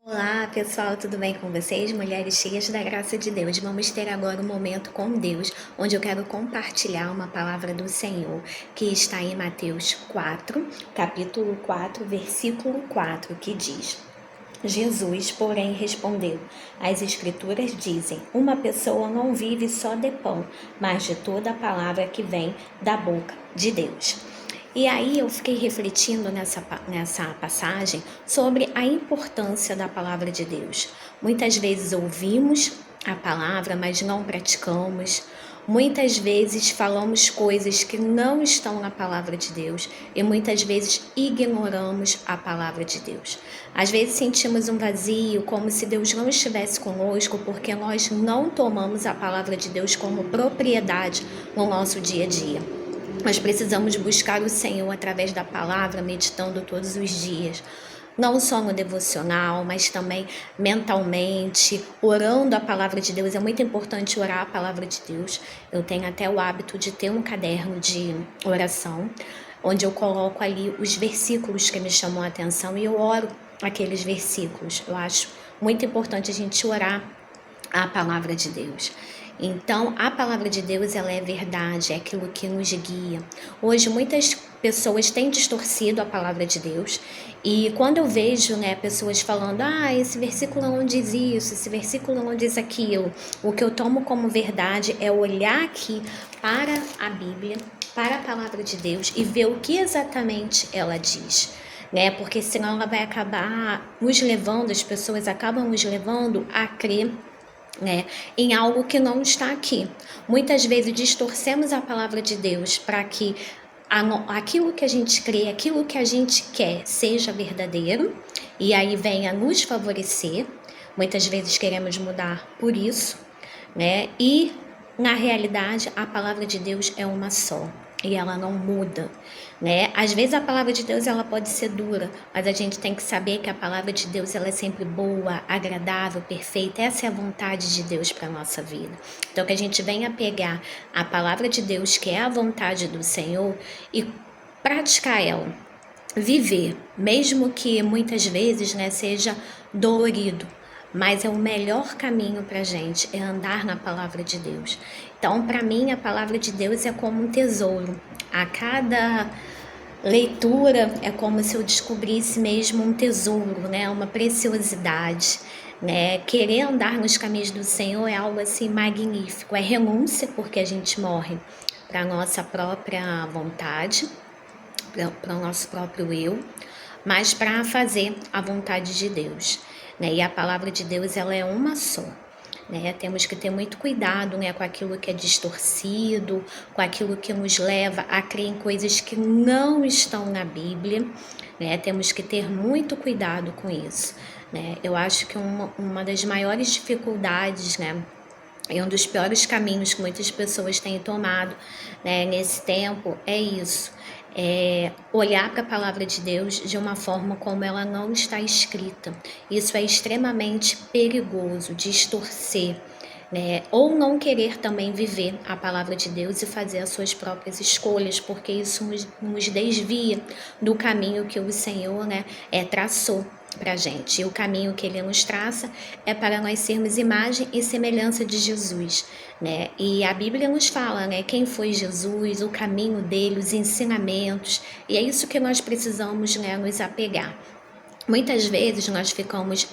Olá pessoal, tudo bem com vocês? Mulheres cheias da graça de Deus. Vamos ter agora um momento com Deus, onde eu quero compartilhar uma palavra do Senhor, que está em Mateus 4, capítulo 4, versículo 4, que diz: Jesus, porém, respondeu: As Escrituras dizem, uma pessoa não vive só de pão, mas de toda a palavra que vem da boca de Deus. E aí eu fiquei refletindo nessa passagem sobre a importância da palavra de Deus. Muitas vezes ouvimos a palavra, mas não praticamos. Muitas vezes falamos coisas que não estão na palavra de Deus e muitas vezes ignoramos a palavra de Deus. Às vezes sentimos um vazio, como se Deus não estivesse conosco, porque nós não tomamos a palavra de Deus como propriedade no nosso dia a dia. Nós precisamos buscar o Senhor através da palavra, meditando todos os dias. Não só no devocional, mas também mentalmente, orando a palavra de Deus. É muito importante orar a palavra de Deus. Eu tenho até o hábito de ter um caderno de oração, onde eu coloco ali os versículos que me chamam a atenção e eu oro aqueles versículos. Eu acho muito importante a gente orar a palavra de Deus. Então, a palavra de Deus, ela é verdade, é aquilo que nos guia. Hoje, muitas pessoas têm distorcido a palavra de Deus, e quando eu vejo, pessoas falando, esse versículo não diz isso, esse versículo não diz aquilo, o que eu tomo como verdade é olhar aqui para a Bíblia, para a palavra de Deus e ver o que exatamente ela diz. Porque senão ela vai acabar nos levando, as pessoas acabam nos levando a crer em algo que não está aqui. Muitas vezes distorcemos a palavra de Deus para que aquilo que a gente crê, aquilo que a gente quer seja verdadeiro e aí venha nos favorecer. Muitas vezes queremos mudar por isso, e na realidade a palavra de Deus é uma só e ela não muda, Às vezes a palavra de Deus ela pode ser dura, mas a gente tem que saber que a palavra de Deus ela é sempre boa, agradável, perfeita. Essa é a vontade de Deus para nossa vida. Então que a gente venha pegar a palavra de Deus, que é a vontade do Senhor, e praticar ela, viver, mesmo que muitas vezes, seja dolorido. Mas é o melhor caminho para a gente, é andar na palavra de Deus. Então, para mim, a palavra de Deus é como um tesouro. A cada leitura é como se eu descobrisse mesmo um tesouro, uma preciosidade. Querer andar nos caminhos do Senhor é algo assim magnífico. É renúncia, porque a gente morre para a nossa própria vontade, para o nosso próprio eu, mas para fazer a vontade de Deus. E a palavra de Deus ela é uma só. Temos que ter muito cuidado com aquilo que é distorcido, com aquilo que nos leva a crer em coisas que não estão na Bíblia. Temos que ter muito cuidado com isso. Eu acho que uma das maiores dificuldades, e um dos piores caminhos que muitas pessoas têm tomado nesse tempo é isso. Olhar para a palavra de Deus de uma forma como ela não está escrita. Isso é extremamente perigoso, distorcer, ou não querer também viver a palavra de Deus e fazer as suas próprias escolhas, porque isso nos desvia do caminho que o Senhor traçou para a gente. E o caminho que Ele nos traça é para nós sermos imagem e semelhança de Jesus, E a Bíblia nos fala, quem foi Jesus, o caminho dele, os ensinamentos, e é isso que nós precisamos, nos apegar. Muitas vezes nós ficamos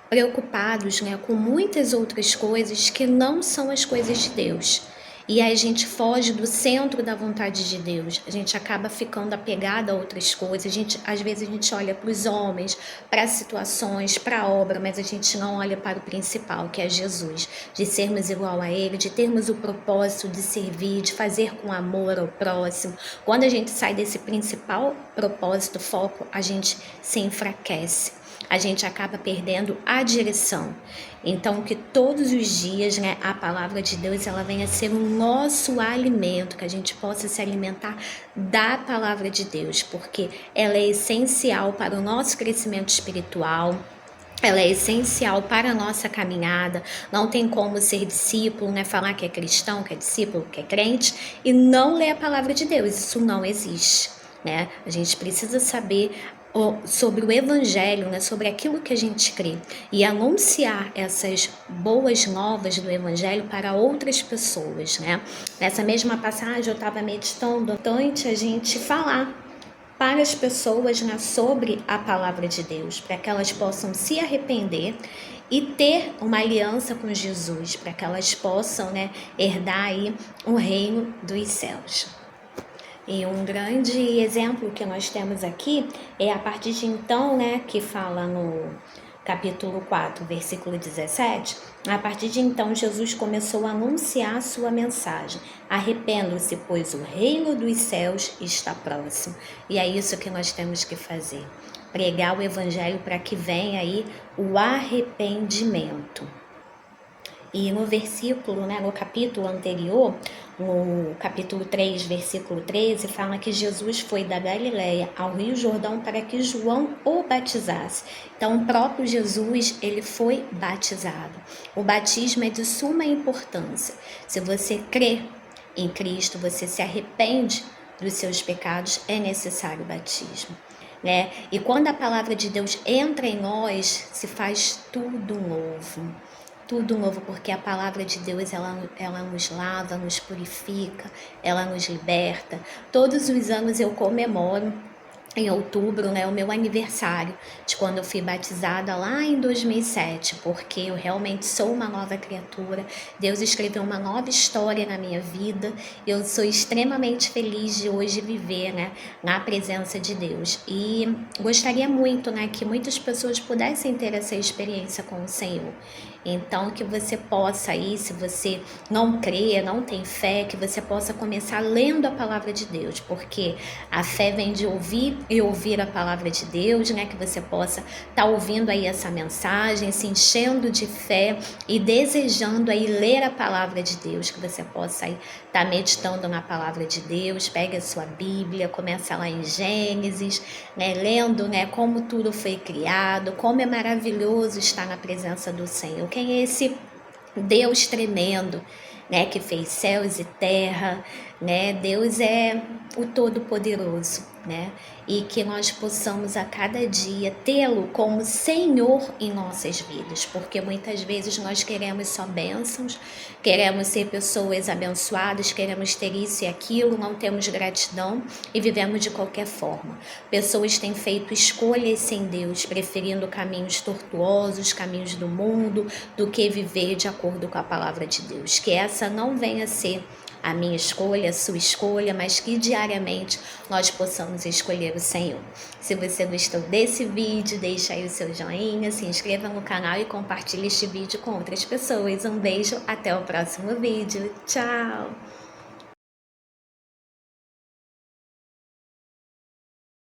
preocupados, com muitas outras coisas que não são as coisas de Deus. E aí a gente foge do centro da vontade de Deus. A gente acaba ficando apegado a outras coisas. Às vezes a gente olha para os homens, para as situações, para a obra, mas a gente não olha para o principal, que é Jesus. De sermos igual a Ele, de termos o propósito de servir, de fazer com amor ao próximo. Quando a gente sai desse principal propósito, foco, a gente se enfraquece. A gente acaba perdendo a direção. Então, que todos os dias, a palavra de Deus, ela venha ser o nosso alimento, que a gente possa se alimentar da palavra de Deus, porque ela é essencial para o nosso crescimento espiritual. Ela é essencial para a nossa caminhada. Não tem como ser discípulo, falar que é cristão, que é discípulo, que é crente e não ler a palavra de Deus. Isso não existe, A gente precisa saber sobre o Evangelho, né, sobre aquilo que a gente crê, e anunciar essas boas novas do Evangelho para outras pessoas, né? Nessa mesma passagem eu estava meditando, importante a gente falar para as pessoas, né, sobre a palavra de Deus, para que elas possam se arrepender e ter uma aliança com Jesus, para que elas possam, né, herdar aí o reino dos céus. E um grande exemplo que nós temos aqui é a partir de então, né, que fala no capítulo 4, versículo 17, a partir de então Jesus começou a anunciar a sua mensagem: arrependam-se, pois o reino dos céus está próximo. E é isso que nós temos que fazer, pregar o evangelho para que venha aí o arrependimento. E no versículo, né, no capítulo anterior, no capítulo 3, versículo 13, fala que Jesus foi da Galileia ao Rio Jordão para que João o batizasse. Então, o próprio Jesus, ele foi batizado. O batismo é de suma importância. Se você crê em Cristo, você se arrepende dos seus pecados, é necessário o batismo. Né? E quando a palavra de Deus entra em nós, se faz tudo novo. Tudo novo, porque a palavra de Deus, ela nos lava, nos purifica, ela nos liberta. Todos os anos eu comemoro em outubro, né, o meu aniversário de quando eu fui batizada lá em 2007, porque eu realmente sou uma nova criatura. Deus escreveu uma nova história na minha vida. Eu sou extremamente feliz de hoje viver, né, na presença de Deus. E gostaria muito, né, que muitas pessoas pudessem ter essa experiência com o Senhor. Então, que você possa aí, se você não crê, não tem fé, que você possa começar lendo a palavra de Deus, porque a fé vem de ouvir e ouvir a palavra de Deus, né? Que você possa estar ouvindo aí essa mensagem, se enchendo de fé e desejando aí ler a palavra de Deus, que você possa aí estar meditando na palavra de Deus. Pegue a sua Bíblia, começa lá em Gênesis, né? Lendo, né, como tudo foi criado, como é maravilhoso estar na presença do Senhor. Quem é esse Deus tremendo, né, que fez céus e terra, né? Deus é o Todo-Poderoso, né? E que nós possamos a cada dia tê-lo como Senhor em nossas vidas, porque muitas vezes nós queremos só bênçãos, queremos ser pessoas abençoadas, queremos ter isso e aquilo, não temos gratidão e vivemos de qualquer forma. Pessoas têm feito escolhas sem Deus, preferindo caminhos tortuosos, caminhos do mundo, do que viver de acordo com a palavra de Deus. Que essa não venha a ser a minha escolha, a sua escolha, mas que diariamente nós possamos escolher o Senhor. Se você gostou desse vídeo, deixa aí o seu joinha, se inscreva no canal e compartilhe este vídeo com outras pessoas. Um beijo, até o próximo vídeo. Tchau!